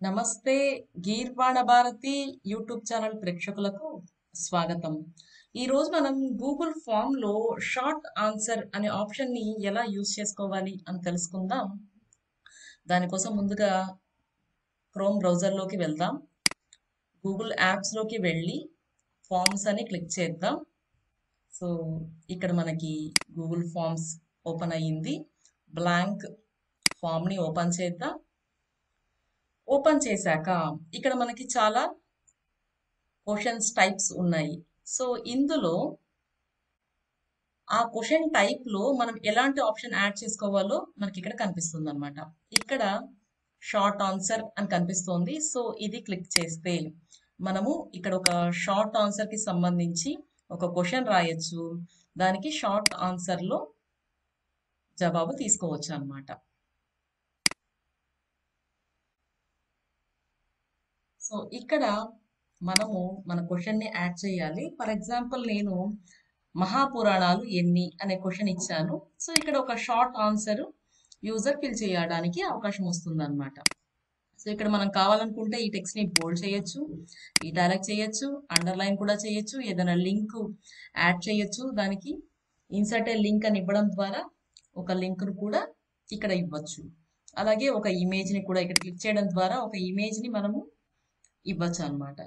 నమస్తే గీర్వాణ Bharati YouTube channel ప్రేక్షకులకు స్వాగతం. ఈ రోజు మనం గూగుల్ ఫామ్ లో షార్ట్ ఆన్సర్ అనే ఆప్షన్ ని ఎలా యూజ్ చేసుకోవాలి అని తెలుసుకుందాం. దానికోసం ముందుగా క్రోమ్ బ్రౌజర్ లోకి వెళ్దాం. గూగుల్ యాప్స్ లోకి వెళ్ళి ఫామ్స్ అని క్లిక్ చేద్దాం. సో ఇక్కడ మనకి గూగుల్ ఫామ్స్ ఓపెన్ అయ్యింది. బ్లాంక్ ఫామ్ ని ఓపెన్ చేద్దాం. ఓపెన్ చేశాక ఇక్కడ మనకి చాలా క్వశ్చన్స్ టైప్స్ ఉన్నాయి. సో ఇందులో ఆ క్వశ్చన్ టైప్ లో మనం ఎలాంటి ఆప్షన్ యాడ్ చేసుకోవాలో మనకి ఇక్కడ కనిపిస్తుంది అనమాట. ఇక్కడ షార్ట్ ఆన్సర్ అని కనిపిస్తోంది. సో ఇది క్లిక్ చేస్తే మనము ఇక్కడ ఒక షార్ట్ ఆన్సర్ కి సంబంధించి ఒక క్వశ్చన్ రాయొచ్చు. దానికి షార్ట్ ఆన్సర్ లో జవాబు తీసుకోవచ్చు అన్నమాట. సో ఇక్కడ మనము మన క్వశ్చన్ ని యాడ్ చేయాలి. ఫర్ ఎగ్జాంపుల్ నేను మహాపురాణాలు ఎన్ని అనే క్వశ్చన్ ఇచ్చాను. సో ఇక్కడ ఒక షార్ట్ ఆన్సర్ యూజర్ ఫిల్ చేయడానికి అవకాశం వస్తుంది అనమాట. సో ఇక్కడ మనం కావాలనుకుంటే ఈ టెక్స్ట్ ని బోల్డ్ చేయొచ్చు, ఇటాలిక్ చేయొచ్చు, అండర్లైన్ కూడా చేయొచ్చు, ఏదైనా లింక్ యాడ్ చేయొచ్చు. దానికి ఇన్సర్ట్ ఏ లింక్ అని ఇవ్వడం ద్వారా ఒక లింక్ ను కూడా ఇక్కడ ఇవ్వచ్చు. అలాగే ఒక ఇమేజ్ ని కూడా ఇక్కడ క్లిక్ చేయడం ద్వారా ఒక ఇమేజ్ ని మనము ఇవ్వచ్చు అనమాట.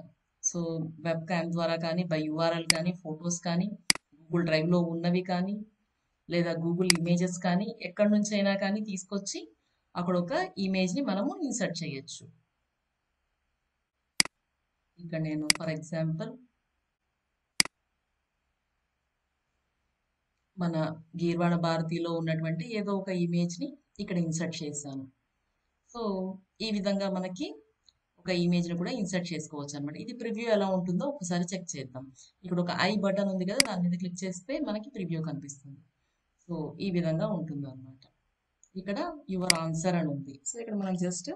సో వెబ్ క్యామ్ ద్వారా కానీ, బై యూఆర్ఎల్ కానీ, ఫొటోస్ కానీ, గూగుల్ డ్రైవ్ లో ఉన్నవి కానీ, లేదా గూగుల్ ఇమేజెస్ కానీ, ఎక్కడి నుంచి అయినా కానీ తీసుకొచ్చి అక్కడ ఒక ఇమేజ్ ని మనము ఇన్సర్ట్ చేయొచ్చు. ఇక్కడ నేను ఫర్ ఎగ్జాంపుల్ మన గీర్వాణ భారతిలో ఉన్నటువంటి ఏదో ఒక ఇమేజ్ ని ఇక్కడ ఇన్సర్ట్ చేశాను. సో ఈ విధంగా మనకి ఒక ఇమేజ్ ని కూడా ఇన్సర్ట్ చేసుకోవచ్చు అనమాట. ఇది ప్రివ్యూ ఎలా ఉంటుందో ఒకసారి చెక్ చేద్దాం. ఇక్కడ ఒక ఐ బటన్ ఉంది కదా, దాని మీద క్లిక్ చేస్తే మనకి ప్రివ్యూ కనిపిస్తుంది. సో ఈ విధంగా ఉంటుంది అనమాట. ఇక్కడ యువర్ ఆన్సర్ అని ఉంది. సో ఇక్కడ మనం జస్ట్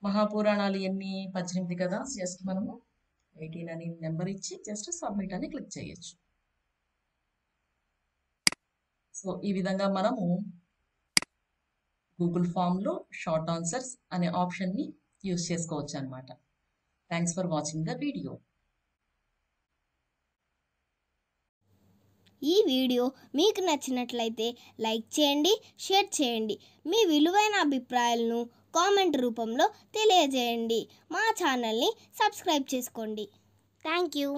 మహాపురాణాలు ఎన్ని 18 కదా, జస్ట్ మనము 18 అని నెంబర్ ఇచ్చి జస్ట్ సబ్మిట్ అని క్లిక్ చేయొచ్చు. సో ఈ విధంగా మనము గూగుల్ ఫామ్ లో షార్ట్ ఆన్సర్స్ అనే ఆప్షన్ ని యూజ్ చేసుకోవచ్చు అనమాట. Thanks for watching the video. ఈ వీడియో మీకు నచ్చినట్లయితే లైక్ చేయండి, షేర్ చేయండి. మీ విలువైన అభిప్రాయాలను కామెంట్ రూపంలో తెలియజేయండి. మా ఛానల్ని సబ్స్క్రైబ్ చేసుకోండి. Thank you.